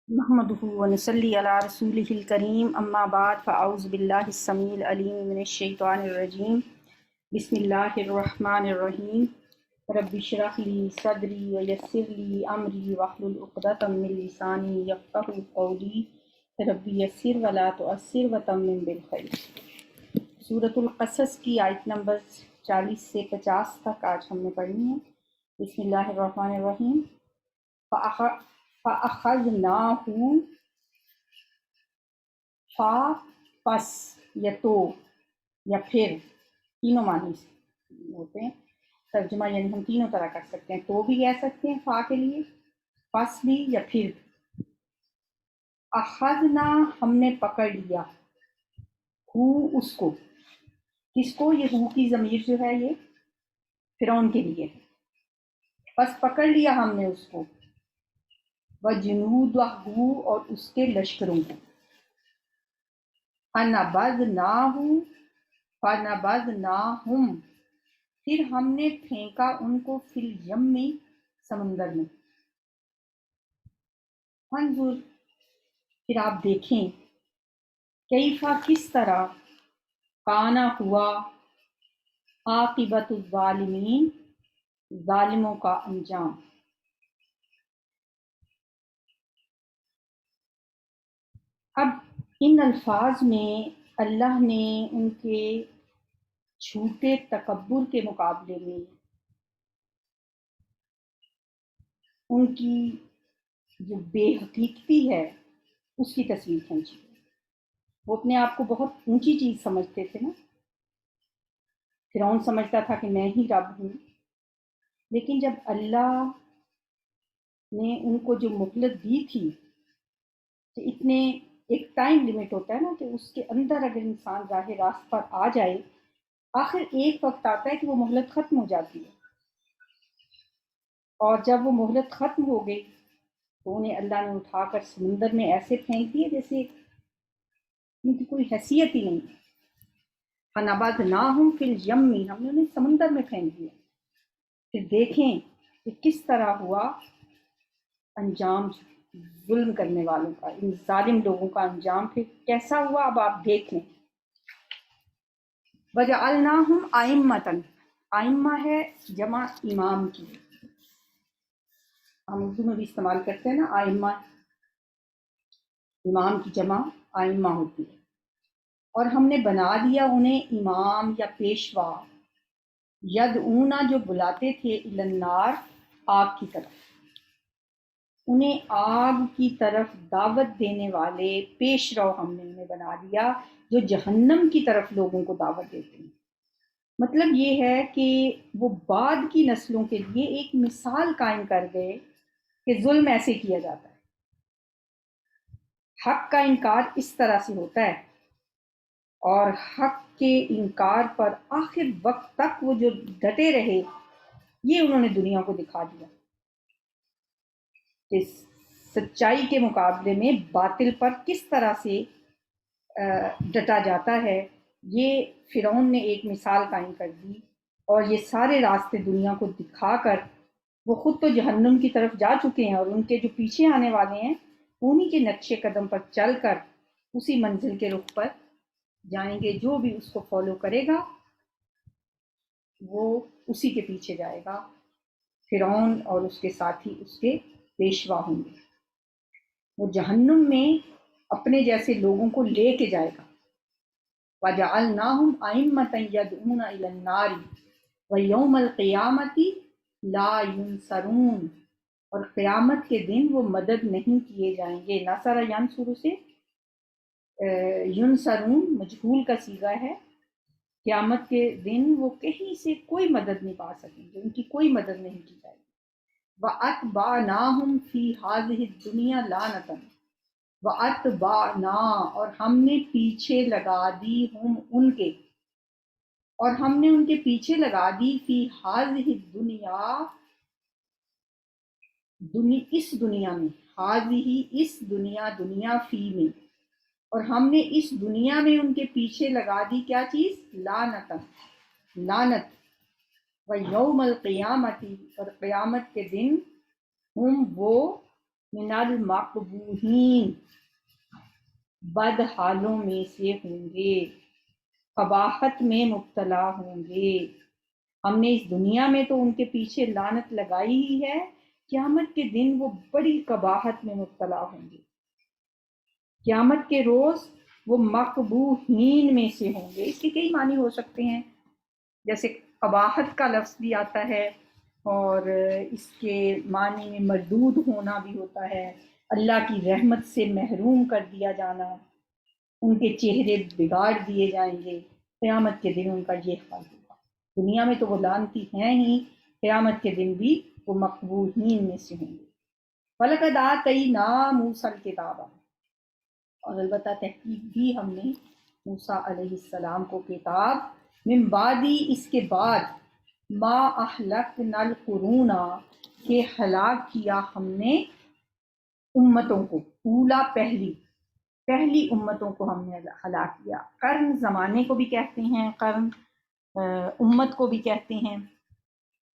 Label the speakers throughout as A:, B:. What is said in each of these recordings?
A: نحمده ونصلي على رسوله الكريم اما بعد فاعوذ بالله السميع العليم من الشيطان الرجيم بسم الله الرحمن الرحيم رب اشرح لي صدري ويسر لي امري واحلل عقدة من لساني يفقهوا قولي رب يسر ولا تعسر وتمم بالخير۔ سورۃ القصص کی آیت نمبر 40 سے 50 تک آج ہم نے پڑھنی ہے۔ بسم اللہ الرحمن الرحیم۔ فَأَخَذْنَاهُ، فا پس یا تو یا پھر، تینوں معنی ہوتے ہیں۔ ترجمہ یعنی ہم تینوں طرح کر سکتے ہیں، تو بھی کہہ سکتے ہیں فا کے لیے، پس بھی یا پھر۔ اخذنا، ہم نے پکڑ لیا، ہو اس کو، کس کو؟ یہ ہو کی ضمیر جو ہے یہ فرعون کے لیے ہے۔ بس پکڑ لیا ہم نے اس کو، وجنودہ، اور اس کے لشکروں کو، فَنَبَذْنَاهُ، فَنَبَذْنَاهُمْ، پھر ہم نے پھینکا ان کو، فی الیم، سمندر میں۔ فانظر، پھر آپ دیکھیں، کیفا، کس طرح، کانا ہوا، عاقبت الظالمین، ظالموں کا انجام۔ اب ان الفاظ میں اللہ نے ان کے جھوٹے تکبر کے مقابلے میں ان کی جو بے حقیقتی ہے اس کی تصویر کھینچی۔ وہ اپنے آپ کو بہت اونچی چیز سمجھتے تھے نا، فرعون سمجھتا تھا کہ میں ہی رب ہوں، لیکن جب اللہ نے ان کو جو مہلت دی تھی کہ اتنے، ایک ٹائم لیمٹ ہوتا ہے نا کہ اس کے اندر اگر انسان راہ راست پر آ جائے، آخر ایک وقت آتا ہے کہ وہ مہلت ختم ہو جاتی ہے، اور جب وہ مہلت ختم ہو گئی تو انہیں اللہ نے اٹھا کر سمندر میں ایسے پھینک دیے جیسے ان کی کوئی حیثیت ہی نہیں ہے۔ فَنَبَذْنَاهُمْ فِي الْيَمِّ، ہم نے انہیں سمندر میں پھینک دیا۔ پھر دیکھیں کہ کس طرح ہوا انجام ظلم کرنے والوں کا، ان ظالم لوگوں کا انجام پھر کیسا ہوا، اب آپ دیکھ لیں۔ وَجَعَلْنَاهُمْ أَئِمَّةً، آئمہ ہے جمع امام کی، ہم اردو میں بھی استعمال کرتے ہیں نا آئمہ، امام کی جمع آئمہ ہوتی ہے، اور ہم نے بنا دیا انہیں امام یا پیشوا، یدعونا، جو بلاتے تھے، الی النار، آگ کی طرف، انہیں آگ کی طرف دعوت دینے والے پیش رو ہم نے انہیں بنا دیا، جو جہنم کی طرف لوگوں کو دعوت دیتے ہیں۔ مطلب یہ ہے کہ وہ بعد کی نسلوں کے لیے ایک مثال قائم کر گئے کہ ظلم ایسے کیا جاتا ہے، حق کا انکار اس طرح سے ہوتا ہے، اور حق کے انکار پر آخر وقت تک وہ جو ڈٹے رہے، یہ انہوں نے دنیا کو دکھا دیا کہ سچائی کے مقابلے میں باطل پر کس طرح سے ڈٹا جاتا ہے۔ یہ فرعون نے ایک مثال قائم کر دی، اور یہ سارے راستے دنیا کو دکھا کر وہ خود تو جہنم کی طرف جا چکے ہیں، اور ان کے جو پیچھے آنے والے ہیں انہی کے نقشے قدم پر چل کر اسی منزل کے رخ پر جائیں گے۔ جو بھی اس کو فالو کرے گا وہ اسی کے پیچھے جائے گا، فرعون اور اس کے ساتھی اس کے پیشوا ہوں گے۔ وہ جہنم میں اپنے جیسے لوگوں کو لے کے جائے گا۔ وَجَعَلْنَاهُمْ أَئِمَّةً يَدْعُونَ إِلَى النَّارِ وَيَوْمَ الْقِيَامَةِ لَا يُنصَرُونَ، اور قیامت کے دن وہ مدد نہیں کیے جائیں گے۔ نصر ینصر سے ینصرون مجہول کا صیغہ ہے، قیامت کے دن وہ کہیں سے کوئی مدد نہیں پا سکیں گے، ان کی کوئی مدد نہیں کی جائے گی۔ وَأَتْبَعْنَاهُمْ فِي هَذِهِ الدُّنْيَا لَعْنَةً، وَأَتْبَعْنَا، اور ہم نے پیچھے لگا دی، ہم ان کے، اور ہم نے ان کے پیچھے لگا دی، فی هذه الدنیا، اس دنیا میں، هذه اس دنیا، دنیا فی میں، اور ہم نے اس دنیا میں ان کے پیچھے لگا دی کیا چیز؟ لعنتاً، لعنت، وَيَوْمَ الْقِيَامَةِ، اور قیامت کے دن، ہم وہ، من المقبوحین، بد حالوں میں سے ہوں گے، قباحت میں مبتلا ہوں گے۔ ہم نے اس دنیا میں تو ان کے پیچھے لعنت لگائی ہی ہے، قیامت کے دن وہ بڑی قباحت میں مبتلا ہوں گے۔ قیامت کے روز وہ مقبوحین میں سے ہوں گے۔ اس کے کئی معنی ہو سکتے ہیں، جیسے قباحت کا لفظ بھی آتا ہے، اور اس کے معنی میں مردود ہونا بھی ہوتا ہے، اللہ کی رحمت سے محروم کر دیا جانا، ان کے چہرے بگاڑ دیے جائیں گے، قیامت کے دن ان کا یہ حال ہوگا۔ دنیا میں تو وہ لعنتی ہیں ہی، قیامت کے دن بھی وہ مقبوحین میں سے ہوں گے۔ وَلَقَدْ آتَيْنَا مُوسَى الْكِتَابَ، اور البتہ تحقیق بھی ہم نے موسیٰ علیہ السلام کو کتاب، من بعدی، اس کے بعد، ما اہلکنا القرون، کہ ہلاک کیا ہم نے امتوں کو، اولا پہلی امتوں کو ہم نے ہلاک کیا۔ قرن زمانے کو بھی کہتے ہیں، قرن امت کو بھی کہتے ہیں۔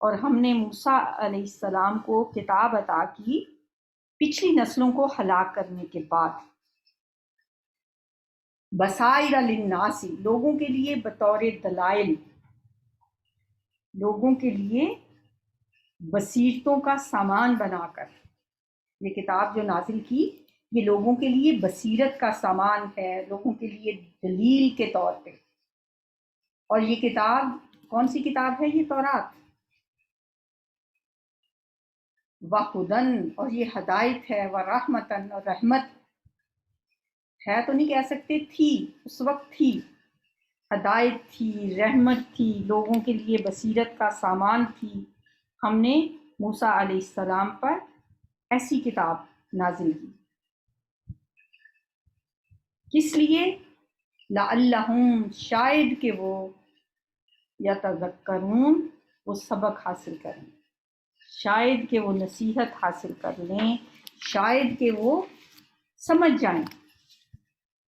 A: اور ہم نے موسیٰ علیہ السلام کو کتاب عطا کی پچھلی نسلوں کو ہلاک کرنے کے بعد، بصائر للناس، لوگوں کے لیے بطور دلائل، لوگوں کے لیے بصیرتوں کا سامان بنا کر۔ یہ کتاب جو نازل کی، یہ لوگوں کے لیے بصیرت کا سامان ہے، لوگوں کے لیے دلیل کے طور پہ۔ اور یہ کتاب کون سی کتاب ہے؟ یہ تورات۔ وَہُدًى، اور یہ ہدایت ہے، وَرَحْمَةً، اور رحمت ہے تو نہیں کہہ سکتے، تھی، اس وقت تھی، ہدایت تھی، رحمت تھی، لوگوں کے لیے بصیرت کا سامان تھی۔ ہم نے موسیٰ علیہ السلام پر ایسی کتاب نازل کی، کس لیے؟ لعلہم، شاید کہ وہ، یتذکرون، وہ سبق حاصل کریں، شاید کہ وہ نصیحت حاصل کر لیں، شاید کہ وہ سمجھ جائیں۔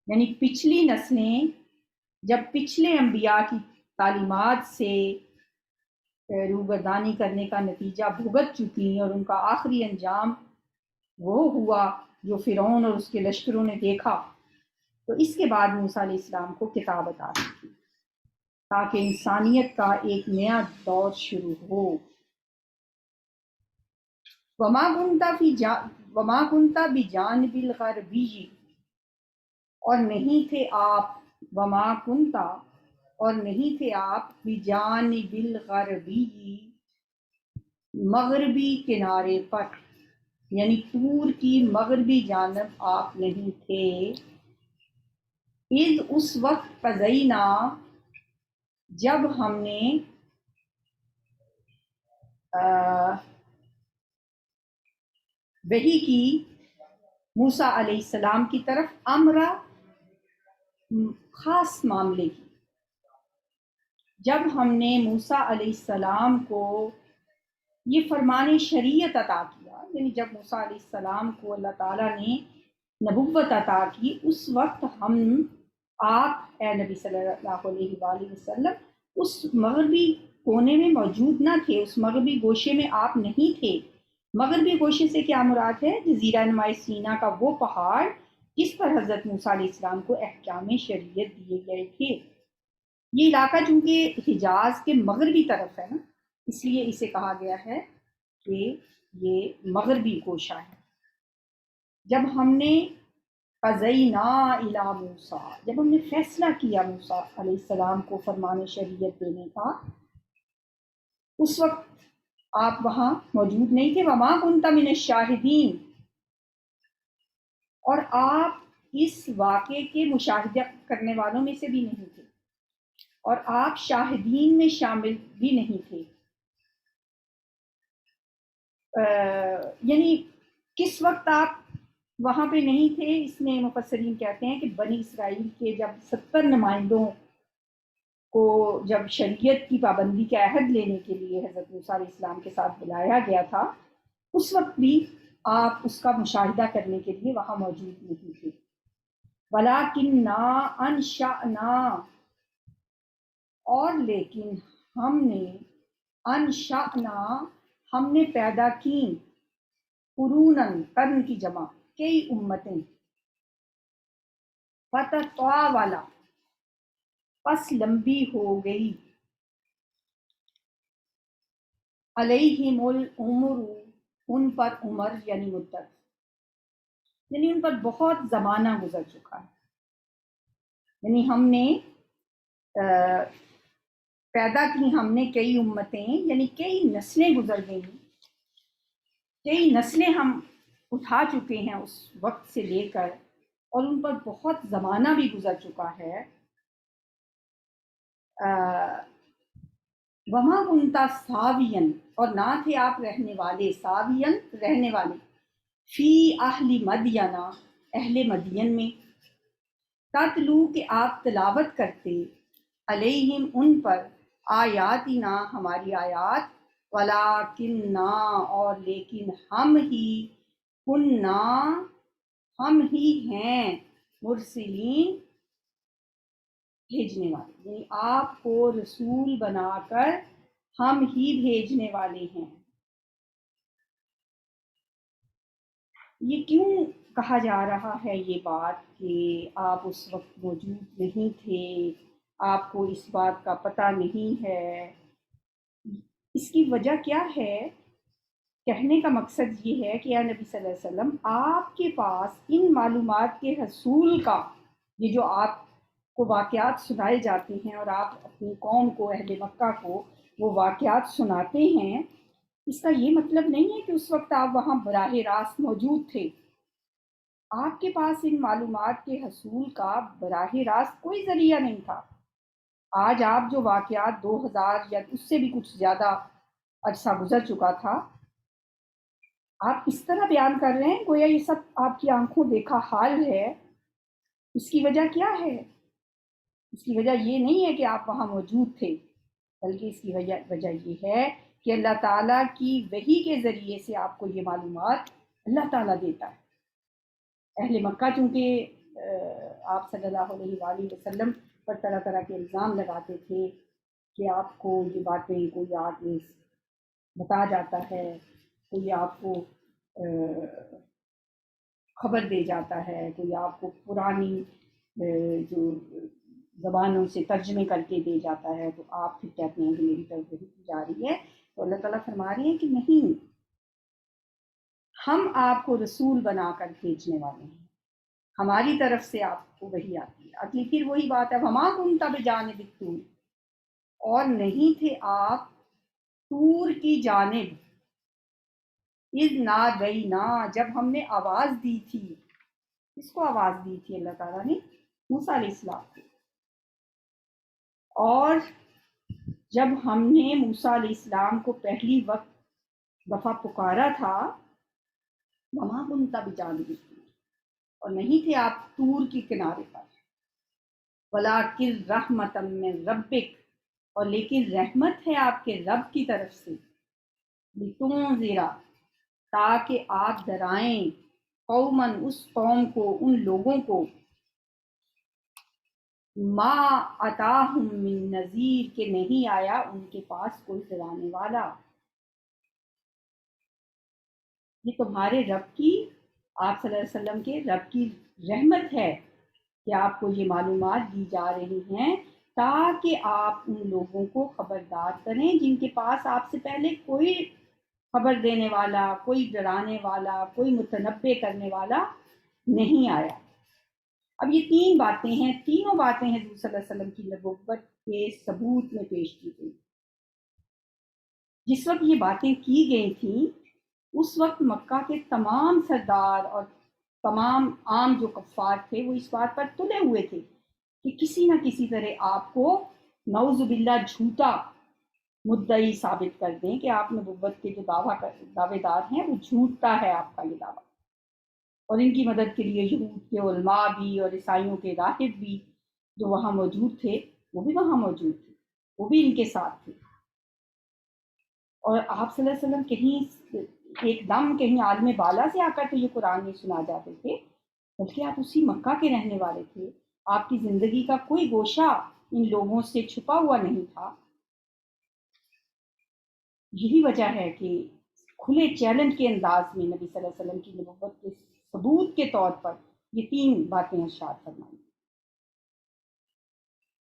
A: یعنی پچھلی نسلیں جب پچھلے انبیاء کی تعلیمات سے روگردانی کرنے کا نتیجہ بھگت چکی اور ان کا آخری انجام وہ ہوا جو فرعون اور اس کے لشکروں نے دیکھا، تو اس کے بعد موسیٰ علیہ السلام کو کتاب عطا کی تاکہ انسانیت کا ایک نیا دور شروع ہو۔ وما کنت بجانب الغربی، اور نہیں تھے آپ، وما کنتا، اور نہیں تھے آپ، بجانب الغربی، مغربی کنارے پر، یعنی طور کی مغربی جانب آپ نہیں تھے۔ اذ، اس وقت، قضینا، جب ہم نے وحی کی، موسیٰ علیہ السلام کی طرف، امرا، خاص معاملے کی، جب ہم نے موسیٰ علیہ السلام کو یہ فرمان شریعت عطا کیا، یعنی جب موسیٰ علیہ السلام کو اللہ تعالیٰ نے نبوت عطا کی، اس وقت آپ اے نبی صلی اللہ علیہ وآلہ وسلم اس مغربی کونے میں موجود نہ تھے، اس مغربی گوشے میں آپ نہیں تھے۔ مغربی گوشے سے کیا مراد ہے؟ جزیرہ نمائے سینا کا وہ پہاڑ جس پر حضرت موسیٰ علیہ السلام کو احکام شریعت دیے گئے تھے۔ یہ علاقہ چونکہ حجاز کے مغربی طرف ہے نا، اس لیے اسے کہا گیا ہے کہ یہ مغربی گوشہ ہے۔ جب ہم نے قضینا الی موسیٰ، جب ہم نے فیصلہ کیا موسیٰ علیہ السلام کو فرمان شریعت دینے کا، اس وقت آپ وہاں موجود نہیں تھے۔ وما کنت من الشاہدین، اور آپ اس واقعے کے مشاہدہ کرنے والوں میں سے بھی نہیں تھے، اور آپ شاہدین میں شامل بھی نہیں تھے۔ یعنی کس وقت آپ وہاں پہ نہیں تھے؟ اس میں مفسرین کہتے ہیں کہ بنی اسرائیل کے جب 70 نمائندوں کو جب شریعت کی پابندی کا عہد لینے کے لیے حضرت موسیٰ علیہ السلام کے ساتھ بلایا گیا تھا، اس وقت بھی آپ اس کا مشاہدہ کرنے کے لیے وہاں موجود نہیں تھے۔ وَلَٰكِنَّا أَنشَأْنَا، اور لیکن ہم نے، انشأنا، ہم نے پیدا کی، قرونن، قرن کی جمع، کئی امتیں، فتطاولا، پس لمبی ہو گئی، علیہم العمر، ان پر عمر یعنی مدت، یعنی ان پر بہت زمانہ گزر چکا ہے، یعنی ہم نے پیدا کی ہم نے کئی امتیں، یعنی کئی نسلیں گزر گئیں، کئی نسلیں ہم اٹھا چکے ہیں اس وقت سے لے کر، اور ان پر بہت زمانہ بھی گزر چکا ہے۔ وما کنتا ساوین، اور نہ تھے آپ رہنے والے، ساوین رہنے والے، فی اہل مدینہ، اہل مدین میں، تتلو کہ آپ تلاوت کرتے، علیہم ان پر، آیاتنا ہماری آیات، ولیکننا اور لیکن ہم ہی، کننا ہم ہی ہیں، مرسلین بھیجنے والے، یعنی آپ کو رسول بنا کر ہم ہی بھیجنے والے ہیں۔ یہ کیوں کہا جا رہا ہے یہ بات کہ آپ اس وقت موجود نہیں تھے، آپ کو اس بات کا پتہ نہیں ہے؟ اس کی وجہ کیا ہے؟ کہنے کا مقصد یہ ہے کہ یا نبی صلی اللہ علیہ وسلم، آپ کے پاس ان معلومات کے حصول کا، یہ جو آپ کو واقعات سنائے جاتے ہیں اور آپ اپنی قوم کو، اہل مکہ کو وہ واقعات سناتے ہیں، اس کا یہ مطلب نہیں ہے کہ اس وقت آپ وہاں براہ راست موجود تھے۔ آپ کے پاس ان معلومات کے حصول کا براہ راست کوئی ذریعہ نہیں تھا۔ آج آپ جو واقعات 2000 یا اس سے بھی کچھ زیادہ عرصہ گزر چکا تھا، آپ اس طرح بیان کر رہے ہیں گویا یہ سب آپ کی آنکھوں دیکھا حال ہے۔ اس کی وجہ کیا ہے؟ اس کی وجہ یہ نہیں ہے کہ آپ وہاں موجود تھے، بلکہ اس کی وجہ یہ ہے کہ اللہ تعالیٰ کی وحی کے ذریعے سے آپ کو یہ معلومات اللہ تعالیٰ دیتا ہے۔ اہل مکہ چونکہ آپ صلی اللہ علیہ وآلہ وسلم پر طرح طرح کے الزام لگاتے تھے کہ آپ کو یہ باتیں کوئی آ کے بتا جاتا ہے، کوئی آپ کو خبر دے جاتا ہے، کوئی آپ کو پرانی جو زبانوں سے ترجمے کر کے دے جاتا ہے، تو آپ پھر کہتے ہیں کہ میری طرف وحی کی جا رہی ہے۔ تو اللہ تعالیٰ فرما رہے ہیں کہ نہیں، ہم آپ کو رسول بنا کر بھیجنے والے ہیں، ہماری طرف سے آپ کو وحی آتی ہے۔ اگلی پھر وہی بات ہے، وما کنت بجانب الطور، اور نہیں تھے آپ طور کی جانب، اذ نادینا، جب ہم نے آواز دی تھی۔ کس کو آواز دی تھی اللہ تعالیٰ نے؟ موسیٰ علیہ السلام کو۔ اور جب ہم نے موسیٰ علیہ السلام کو پہلی دفعہ پکارا تھا، وما کنت بجانب الطور، اور نہیں تھے آپ طور کے کنارے پر، ولیکن رحمۃ من ربک، اور لیکن رحمت ہے آپ کے رب کی طرف سے، لتنذر، تاکہ آپ ڈرائیں، قوماً اس قوم کو، ان لوگوں کو، ما اتاہم من نذیر، کہ نہیں آیا ان کے پاس کوئی ڈرانے والا۔ یہ تمہارے رب کی، آپ صلی اللہ علیہ وسلم کے رب کی رحمت ہے کہ آپ کو یہ معلومات دی جا رہی ہیں، تاکہ آپ ان لوگوں کو خبردار کریں جن کے پاس آپ سے پہلے کوئی خبر دینے والا، کوئی ڈرانے والا، کوئی متنبع کرنے والا نہیں آیا۔ اب یہ تین باتیں ہیں، تینوں باتیں حضور صلی اللہ علیہ وسلم کی نبوت کے ثبوت میں پیش کی گئی۔ جس وقت یہ باتیں کی گئی تھیں، اس وقت مکہ کے تمام سردار اور تمام عام جو کفار تھے وہ اس بات پر تلے ہوئے تھے کہ کسی نہ کسی طرح آپ کو نعوذ باللہ جھوٹا مدعی ثابت کر دیں کہ آپ نبوت کے جو دعوے دار ہیں وہ جھوٹا ہے آپ کا یہ دعویٰ۔ اور ان کی مدد کے لیے یہود کے علماء بھی اور عیسائیوں کے راہب بھی جو وہاں موجود تھے وہ بھی وہاں موجود تھے، وہ بھی ان کے ساتھ تھے۔ اور آپ صلی اللہ علیہ وسلم کہیں ایک دم کہیں عالم بالا سے آ کر تو یہ قرآن نہیں سنا جاتے تھے، بلکہ آپ اسی مکہ کے رہنے والے تھے۔ آپ کی زندگی کا کوئی گوشہ ان لوگوں سے چھپا ہوا نہیں تھا۔ یہی وجہ ہے کہ کھلے چیلنج کے انداز میں نبی صلی اللہ علیہ وسلم کی نبوت کے ثبوت کے طور پر یہ 3 باتیں ارشاد فرمائیں.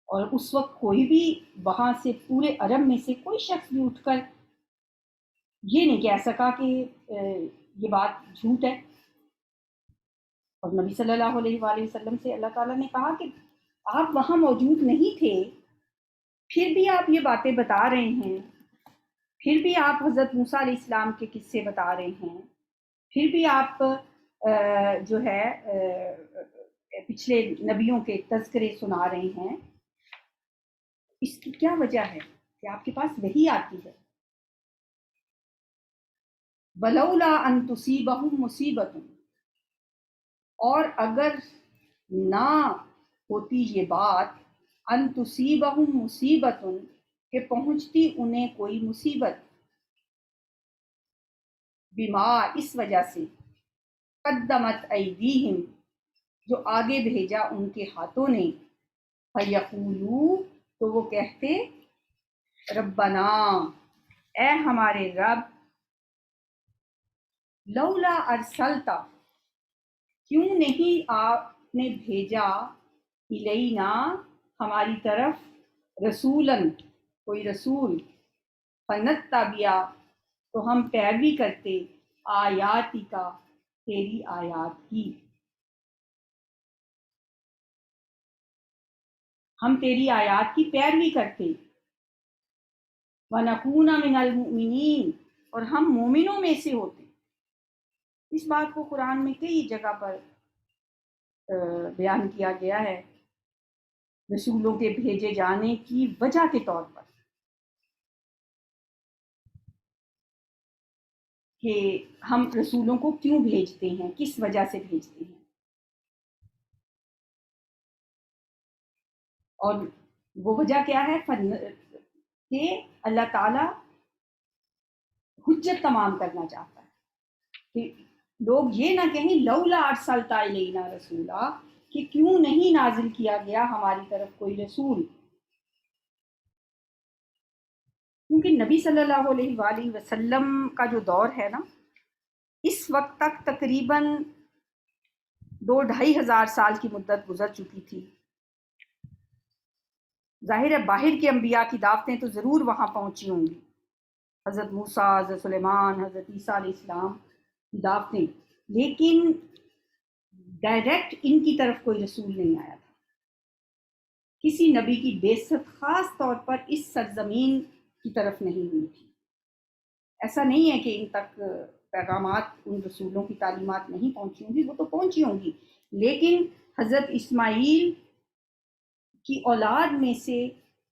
A: اور اس وقت کوئی بھی وہاں سے پورے عرب میں سے کوئی شخص بھی اٹھ کر یہ نہیں کہہ سکا کہ یہ بات جھوٹ ہے. اور نبی صلی اللہ علیہ وآلہ وسلم سے اللہ تعالیٰ نے کہا کہ آپ وہاں موجود نہیں تھے، پھر بھی آپ یہ باتیں بتا رہے ہیں، پھر بھی آپ حضرت موسیٰ علیہ السلام کے قصے بتا رہے ہیں، پھر بھی آپ جو ہے پچھلے نبیوں کے تذکرے سنا رہے ہیں. اس کی کیا وجہ ہے کہ آپ کے پاس وحی آتی ہے. وَلَوْلَا أَن تُصِيبَهُم مُّصِيبَةٌ، اور اگر نہ ہوتی یہ بات، ان تصیبہم مصیبت، کہ پہنچتی انہیں کوئی مصیبت، بما اس وجہ سے، قدمت ایدیہم جو آگے بھیجا ان کے ہاتھوں نے، فیقولوا تو وہ کہتے، ربنا اے ہمارے رب، لولا ارسلتا کیوں نہیں آپ نے بھیجا، الینا ہماری طرف، رسولاً کوئی رسول، فنتبع تو ہم پیروی کرتے، آیاتی کا تیری آیات کی، ہم تیری آیات کی پیروی کرتے، وَنَكُونَ مِنَ الْمُؤْمِنِينَ اور ہم مومنوں میں سے ہوتے. اس بات کو قرآن میں کئی جگہ پر بیان کیا گیا ہے رسولوں کے بھیجے جانے کی وجہ کے طور پر، کہ ہم رسولوں کو کیوں بھیجتے ہیں، کس وجہ سے بھیجتے ہیں. اور وہ وجہ کیا ہے کہ اللہ تعالیٰ حجت تمام کرنا چاہتا ہے، کہ لوگ یہ نہ کہیں لولا ارسلتا الینا رسولا، کہ کیوں نہیں نازل کیا گیا ہماری طرف کوئی رسول. کیونکہ نبی صلی اللہ علیہ وآلہ وسلم کا جو دور ہے نا، اس وقت تک تقریباً 2-2.5 ہزار سال کی مدت گزر چکی تھی. ظاہر ہے باہر کے انبیاء کی دعوتیں تو ضرور وہاں پہنچی ہوں گی، حضرت موسیٰ، حضرت سلیمان، حضرت عیسیٰ علیہ السلام کی دعوتیں، لیکن ڈائریکٹ ان کی طرف کوئی رسول نہیں آیا تھا. کسی نبی کی بعثت خاص طور پر اس سرزمین کی طرف نہیں ہوئی تھی. ایسا نہیں ہے کہ ان تک پیغامات، ان رسولوں کی تعلیمات نہیں پہنچی ہوں گی، وہ تو پہنچی ہوں گی، لیکن حضرت اسماعیل کی اولاد میں سے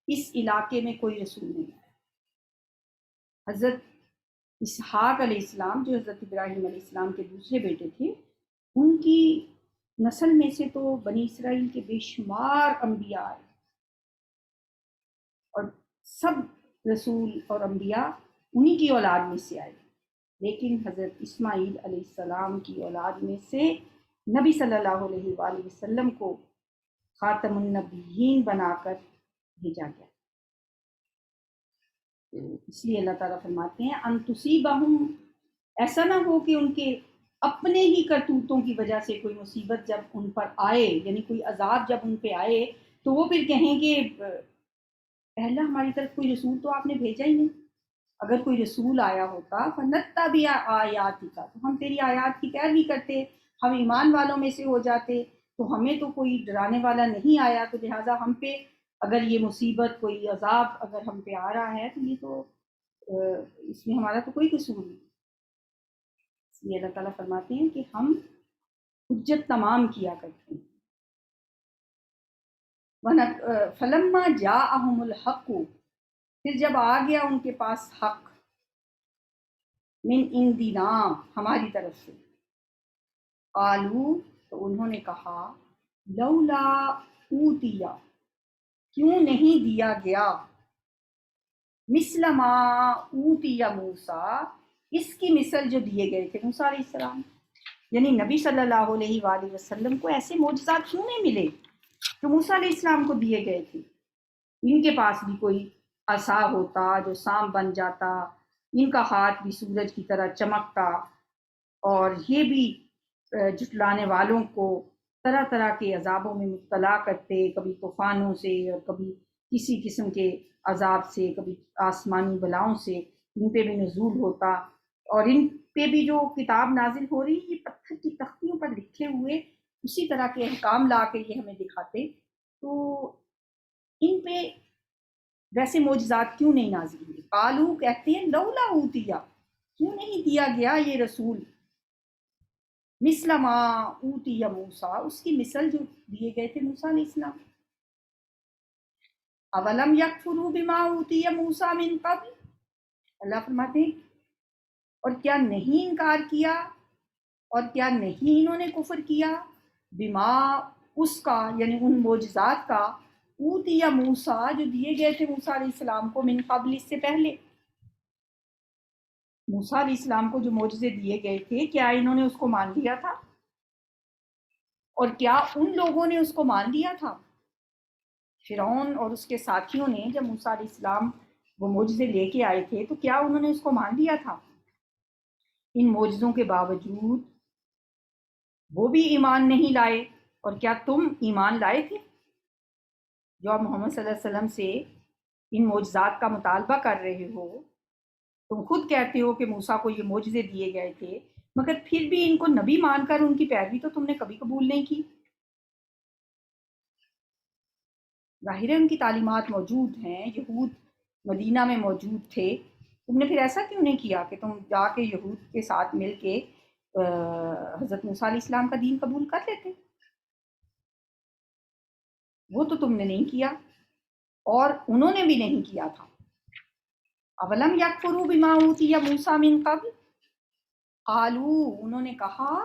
A: اس علاقے میں کوئی رسول نہیں آیا. حضرت اسحاق علیہ السلام جو حضرت ابراہیم علیہ السلام کے دوسرے بیٹے تھے، ان کی نسل میں سے تو بنی اسرائیل کے بے شمار انبیاء آئے، اور سب رسول اور انبیاء انہی کی اولاد میں سے آئے. لیکن حضرت اسماعیل علیہ السلام کی اولاد میں سے نبی صلی اللہ علیہ وآلہ وسلم کو خاتم النبیین بنا کر بھیجا گیا. اس لیے اللہ تعالیٰ فرماتے ہیں ان تصیبہم، ایسا نہ ہو کہ ان کے اپنے ہی کرتوتوں کی وجہ سے کوئی مصیبت جب ان پر آئے، یعنی کوئی عذاب جب ان پہ آئے، تو وہ پھر کہیں کہ پہلا ہماری طرف کوئی رسول تو آپ نے بھیجا ہی نہیں. اگر کوئی رسول آیا ہوتا فنتبع آیاتک، تو ہم تیری آیات کی پیروی کرتے، ہم ایمان والوں میں سے ہو جاتے. تو ہمیں تو کوئی ڈرانے والا نہیں آیا، تو لہٰذا ہم پہ اگر یہ مصیبت، کوئی عذاب اگر ہم پہ آ رہا ہے تو یہ تو اس میں ہمارا تو کوئی قصور نہیں. اس لیے اللہ تعالیٰ فرماتے ہیں کہ ہم حجت تمام کیا کرتے ہیں. فلما جاءہم الحق، پھر جب آ گیا ان کے پاس حق، من عندنا ہماری طرف سے، قالوا تو انہوں نے کہا، لولا اوتیا کیوں نہیں دیا گیا، مثل ما اوتی موسیٰ اس کی مثل جو دیے گئے تھے موسیٰ علیہ السلام. یعنی نبی صلی اللہ علیہ وآلہ وسلم کو ایسے معجزات کیوں نہیں ملے جو موسیٰ علیہ السلام کو دیے گئے تھے. ان کے پاس بھی کوئی عصا ہوتا جو سانپ بن جاتا، ان کا ہاتھ بھی سورج کی طرح چمکتا، اور یہ بھی جھٹلانے والوں کو طرح طرح کے عذابوں میں مبتلا کرتے، کبھی طوفانوں سے اور کبھی کسی قسم کے عذاب سے، کبھی آسمانی بلاؤں سے ان پہ بھی نزول ہوتا، اور ان پہ بھی جو کتاب نازل ہو رہی یہ پتھر کی تختیوں پر لکھے ہوئے اسی طرح کے احکام لا کے یہ ہمیں دکھاتے، تو ان پہ ویسے معجزات کیوں نہیں نازل ہوئے؟ قالو کہتے ہیں لولا اوتیا، کیوں نہیں دیا گیا یہ رسول مثل ما اوتی موسیٰ، اس کی مثل جو دیے گئے تھے موسیٰ علیہ السلام۔ اولم یکفروا بما اوتی موسیٰ من قبل، اللہ فرماتے ہیں اور کیا نہیں انکار کیا اور کیا نہیں انہوں نے کفر کیا بما، اس کا یعنی ان معجزات کا، اوتی موسیٰ جو دیے گئے تھے موسیٰ علیہ السلام کو، من قبل اس سے پہلے، موسیٰ علیہ السلام کو جو معجزے دیے گئے تھے کیا انہوں نے اس کو مان لیا تھا؟ اور کیا ان لوگوں نے اس کو مان لیا تھا؟ فرعون اور اس کے ساتھیوں نے جب موسیٰ علیہ السلام وہ معجزے لے کے آئے تھے تو کیا انہوں نے اس کو مان لیا تھا؟ ان معجزوں کے باوجود وہ بھی ایمان نہیں لائے، اور کیا تم ایمان لائے تھے جو آپ محمد صلی اللہ علیہ وسلم سے ان معجزات کا مطالبہ کر رہے ہو؟ تم خود کہتے ہو کہ موسیٰ کو یہ معجزے دیے گئے تھے، مگر پھر بھی ان کو نبی مان کر ان کی پیروی تو تم نے کبھی قبول نہیں کی۔ ظاہر ہے ان کی تعلیمات موجود ہیں، یہود مدینہ میں موجود تھے، تم نے پھر ایسا کیوں نہیں کیا کہ تم جا کے یہود کے ساتھ مل کے حضرت موسیٰ علیہ السلام کا دین قبول کر لیتے؟ وہ تو تم نے نہیں کیا، اور انہوں نے بھی نہیں کیا تھا۔ اولم یکفروا بما اوتی موسیٰ من قبل، قالو انہوں نے کہا،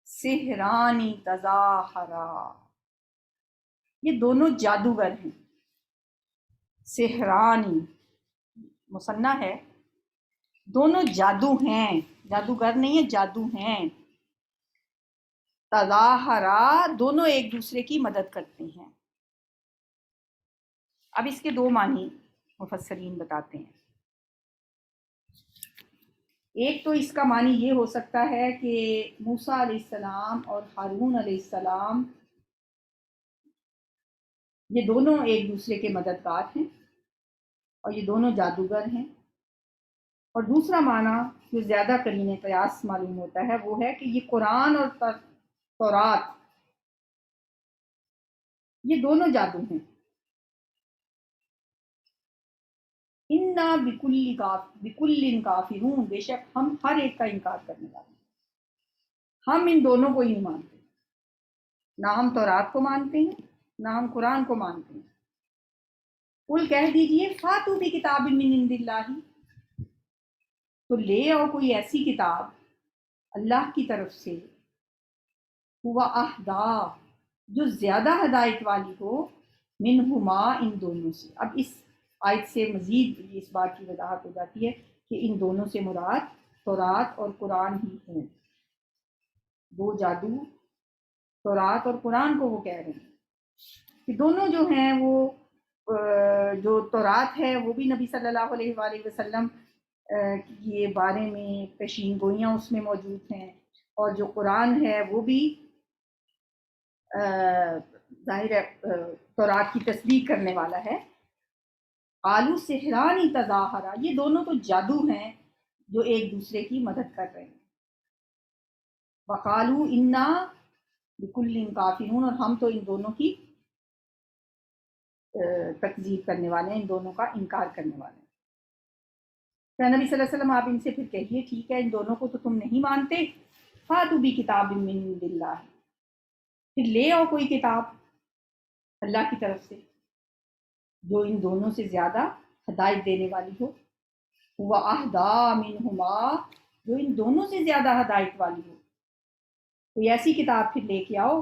A: سحرانی تظاہرا، یہ دونوں جادوگر ہیں۔ سحرانی مثنیٰ ہے، دونوں جادو ہیں، جادوگر نہیں ہے، جادو ہیں۔ تظاہرا دونوں ایک دوسرے کی مدد کرتے ہیں۔ اب اس کے دو معنی مفسرین بتاتے ہیں۔ ایک تو اس کا معنی یہ ہو سکتا ہے کہ موسیٰ علیہ السلام اور ہارون علیہ السلام یہ دونوں ایک دوسرے کے مددگار ہیں اور یہ دونوں جادوگر ہیں۔ اور دوسرا معنی جو زیادہ قرین قیاس معلوم ہوتا ہے وہ ہے کہ یہ قرآن اور تورات یہ دونوں جادو ہیں۔ انا بکل کافرون، بے شک ہم ہر ایک کا انکار کرنے والے ہیں، ہم ان دونوں کو ہی نہیں مانتے، نہ ہم تورات کو مانتے ہیں نہ ہم قرآن کو مانتے ہیں۔ قل کہہ دیجئے فاتو بکتاب من عند اللہ، تو لے آؤ کوئی ایسی کتاب اللہ کی طرف سے، ہوا اہدا جو زیادہ ہدایت والی ہو، منہما ان دونوں سے۔ اب اس آیت سے مزید اس بات کی وضاحت ہو جاتی ہے کہ ان دونوں سے مراد تورات اور قرآن ہی ہیں۔ دو جادو تورات اور قرآن کو وہ کہہ رہے ہیں کہ دونوں جو ہیں وہ جو تورات ہے وہ بھی نبی صلی اللہ علیہ وآلہ وسلم کے بارے میں پیشین گوئیاں اس میں موجود ہیں، اور جو قرآن ہے وہ بھی ظاہر ہے تورات کی تصدیق کرنے والا ہے۔ قالوا سحران تظاہرا، یہ دونوں تو جادو ہیں جو ایک دوسرے کی مدد کر رہے ہیں۔ وقالوا انا بکل کافرون، اور ہم تو ان دونوں کی تکذیب کرنے والے ہیں، ان دونوں کا انکار کرنے والے ہیں۔ کہ نبی صلی اللہ علیہ وسلم آپ ان سے پھر کہیے ٹھیک ہے ان دونوں کو تو تم نہیں مانتے، فاتوا بکتاب من عند اللہ، پھر لے آؤ کوئی کتاب اللہ کی طرف سے جو ان دونوں سے زیادہ ہدایت دینے والی ہو، ہوا اہدا منہما جو ان دونوں سے زیادہ ہدایت والی ہو، کوئی ایسی کتاب پھر لے کے آؤ،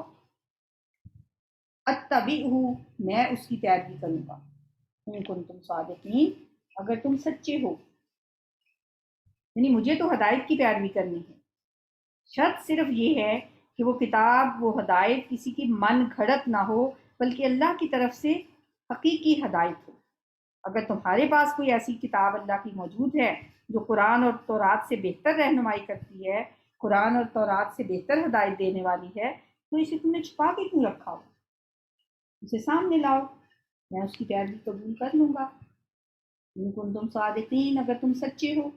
A: اتبعہ میں اس کی پیروی کروں گا، ان کنتم صادقین اگر تم سچے ہو، یعنی مجھے تو ہدایت کی پیروی کرنی ہے، شرط صرف یہ ہے کہ وہ کتاب وہ ہدایت کسی کی من گھڑت نہ ہو بلکہ اللہ کی طرف سے حقیقی ہدایت ہو۔ اگر تمہارے پاس کوئی ایسی کتاب اللہ کی موجود ہے جو قرآن اور تورات سے بہتر رہنمائی کرتی ہے، قرآن اور تورات سے بہتر ہدایت دینے والی ہے، تو اسے تم نے چھپا کے کیوں رکھا ہو؟ اسے سامنے لاؤ، میں اس کی پیروی قبول کر لوں گا، ان کنتم صادقین، اگر تم سچے ہو۔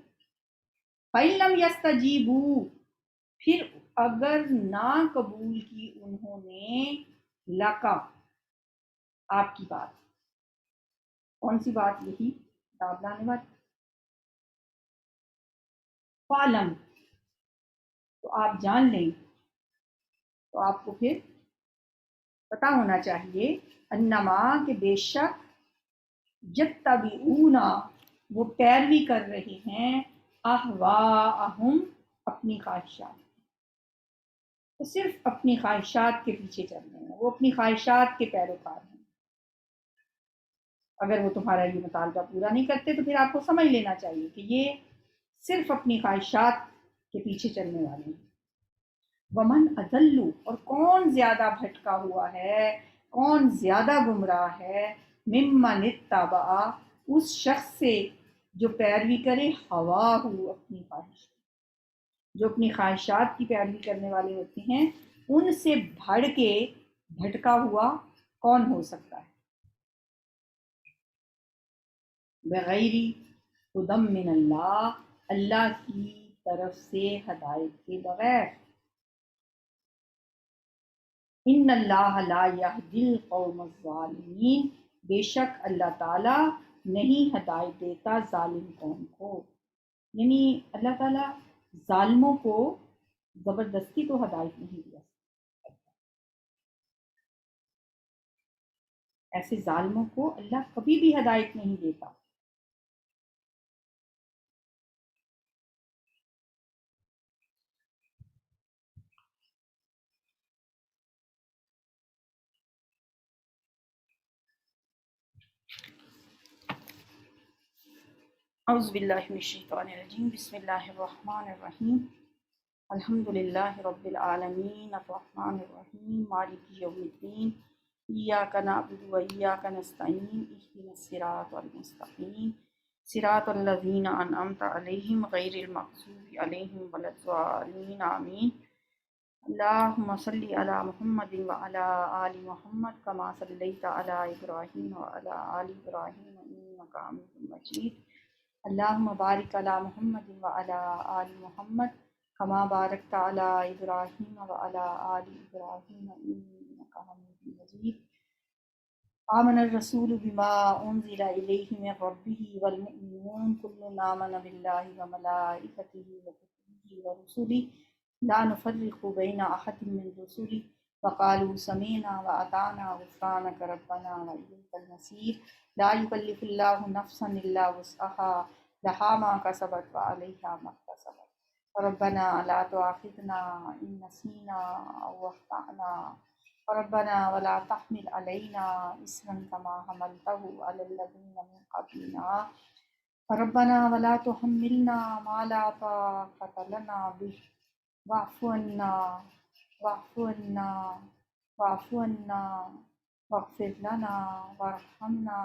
A: فَإِن لَّمْ يَسْتَجِيبُوا، پھر اگر نہ قبول کی انہوں نے، لَکَ، آپ کی بات، کون سی بات؟ یہی کتاب لانے والی، فَعْلَمْ، تو آپ جان لیں، تو آپ کو پھر پتہ ہونا چاہیے، انما، کہ بے شک، یتبعون، وہ پیروی کر رہے ہیں، اہواءہم، اپنی خواہشات، وہ صرف اپنی خواہشات کے پیچھے چل رہے ہیں، وہ اپنی خواہشات کے پیروکار ہیں۔ اگر وہ تمہارا یہ مطالبہ پورا نہیں کرتے تو پھر آپ کو سمجھ لینا چاہیے کہ یہ صرف اپنی خواہشات کے پیچھے چلنے والے ہیں۔ ومن اضل، اور کون زیادہ بھٹکا ہوا ہے، کون زیادہ گمراہ ہے، ممن اتبع، اس شخص سے جو پیروی کرے، ہواہ، اپنی خواہش، جو اپنی خواہشات کی پیروی کرنے والے ہوتے ہیں، ان سے بڑھ کے بھٹکا ہوا کون ہو سکتا ہے؟ بغیر ہدی من اللہ، اللہ کی طرف سے ہدایت کے بغیر۔ ان اللہ لا یہدی القوم الظالمین، بے شک اللہ تعالیٰ نہیں ہدایت دیتا ظالم قوم کو، یعنی اللہ تعالیٰ ظالموں کو زبردستی تو ہدایت نہیں دیا، ایسے ظالموں کو اللہ کبھی بھی ہدایت نہیں دیتا۔ اعوذ باللہ من الشیطان الرجیم، بسم اللہ الرحمن الرحیم، الحمد للہ رب العالمین، الرحمن الرحیم، مالک یوم الدین، ایاک نعبد و ایاک نستعین، اہدنا الصراط المستقیم، صراط الذین انعمت علیہم غیر المغضوب علیہم ولا الضالین، آمین۔ اللہم صلی علی محمد وعلی آل محمد کما صلیت علی ابراہیم وعلی آل ابراہیم انک حمید مجید۔ اللہم بارک علی محمد وعلی آل محمد کما بارکت علی ابراہیم وعلی آل ابراہیم انک حمید مجید۔ آمن الرسول بما انزل الیہ من ربہ والمؤمنون کل آمن باللہ وملائکتہ وکتبہ ورسلہ لا نفرق بین احد من رسلہ وقالوا سمعنا واطعنا غفرانک ربنا والیک المصیر۔ لا یکلف اللہ نفسا الا وسعها لها ما كسبت وعليها ما اكتسبت ربنا لا تؤاخذنا إن نسينا أو أخطأنا ربنا ولا تحمل علينا إصرا كما حملته على الذين من قبلنا ربنا ولا تحملنا ما لا طاقة لنا به واعف عنا واعف عنا واعف عنا واغفر لنا وارحمنا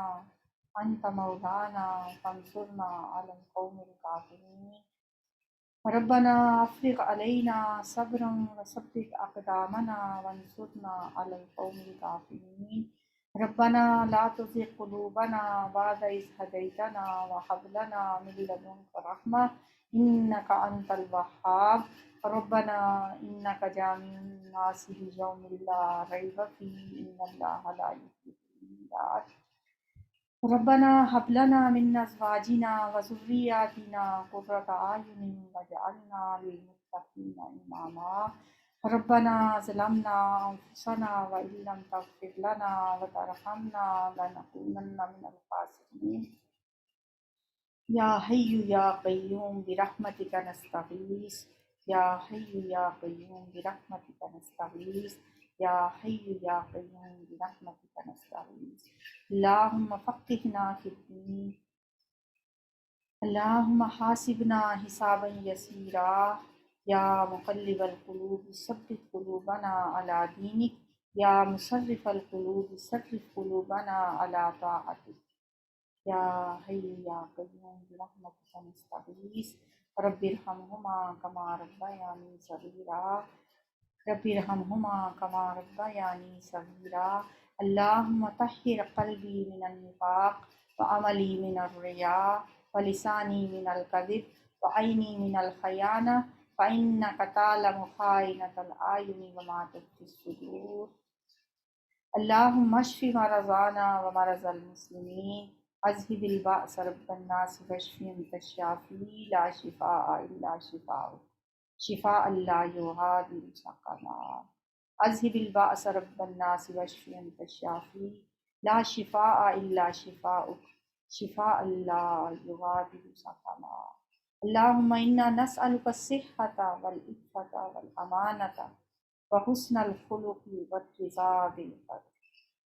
A: انت مولانا فانصرنا على القوم الكافرين ربنا افرغ علينا صبرا وثبت اقدامنا وانصرنا على القوم الكافرين ربنا لا تزغ قلوبنا بعد إذ هديتنا وهب لنا من لدنك رحمة إنك أنت الوهاب ربنا إنك جامع الناس ليوم لا ريب فيه إن الله لا يخلف الميعاد ربنا هب لنا من ازواجنا وذرياتنا قرة اعین واجعلنا للمتقین اماما ربنا ظلمنا انفسنا وان لم تغفر لنا وترحمنا لنکونن من الخاسرین یا حی یا قیوم برحمتک نستغیث یا حی یا قیوم برحمتک نستغیث یا حی یا قیوم برحمتک نستغیث اللہم فقہنا فی الدین اللہم حاسبنا حسابا یسیرا یا مقلب القلوب ثبت قلوبنا علی دینک یا مصرف القلوب صرف قلوبنا علی طاعتک یا حی یا قیوم برحمتک نستغیث رب ارحمہما کما ربیانی صغیرا رب ارحمہما کما ربیانی صغیرا اللہم طہر قلبی من النفاق وعملی من الرياء ولسانی من الكذب وعینی من الخیانہ فإنک تعلم خائنۃ الأعین وما تخفی الصدور اللہم اشف مرضانا ومرض المسلمین اذهب البأس رب الناس واشف انت الشافی لا شفاء الا شفاؤک شفاء لا یغادر سقما اذهب البأس رب الناس واشف انت الشافی لا شفاء الا شفاؤک شفاء لا یغادر سقما اللہم انا نسألک الصحة والعفة والامانة وحسن الخلق والرضا بالقدر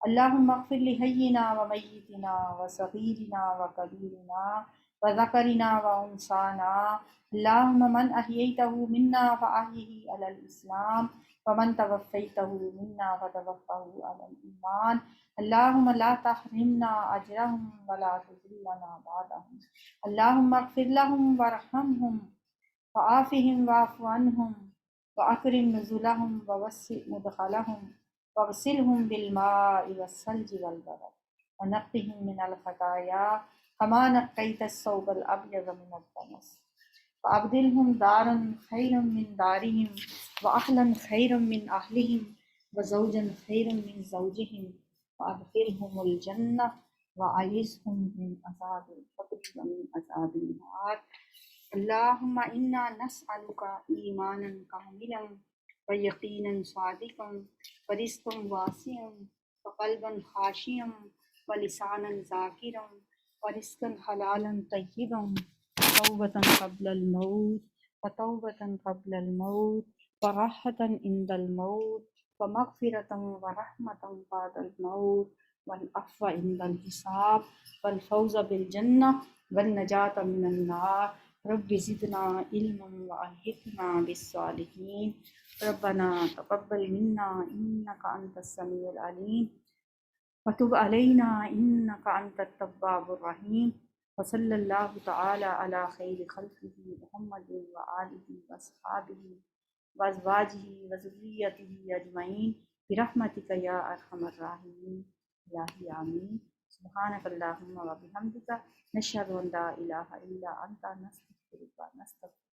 A: اللہم اغفر لحینا ومیتنا وصغیرنا وکبیرنا وذکرنا وانثانا اللہم من احییتہ منا فاحیہ علی الاسلام ومن توفیتہ منا فتوفہ علی الایمان اللہم لا تحرمنا اجرہم ولا تذلنا بعدہم اللہم اغفر لہم وارحمہم وعافہم واعف عنہم وأكرم نزلهم ووسع مدخلهم واغسلهم بالماء والثلج والبرد ونقهم من الخطايا كما نقيت الثوب الأبيض من الدنس وأبدلهم دارا خيرا من دارهم وأهلا خيرا من أهلهم وزوجا خيرا من زوجهم وأدخلهم الجنة وأعذهم من عذاب القبر ومن عذاب النار اللہم انا نسألک ایمانا کاملا ویقینا صادقا ورزقا واسعا وقلبا خاشعا ولسانا ذاکرا ورزقا حلالا طیبا وتوبة قبل الموت وراحة عند الموت ومغفرة ورحمة بعد الموت والعفو عند الحساب والفوز بالجنة والنجاة من النار رب زدنا علما وألحقنا بالصالحين ربنا تقبل منا إنك أنت السميع العليم وتب علينا إنك أنت التواب الرحيم وصلى الله تعالى على خير خلقه محمد وآله وأصحابه وأزواجه وذريته أجمعين برحمتك يا أرحم الراحمين إلهي آمين سبحانك اللهم وبحمدك نشهد أن لا إله إلا أنت نستغفرك ونستغفرك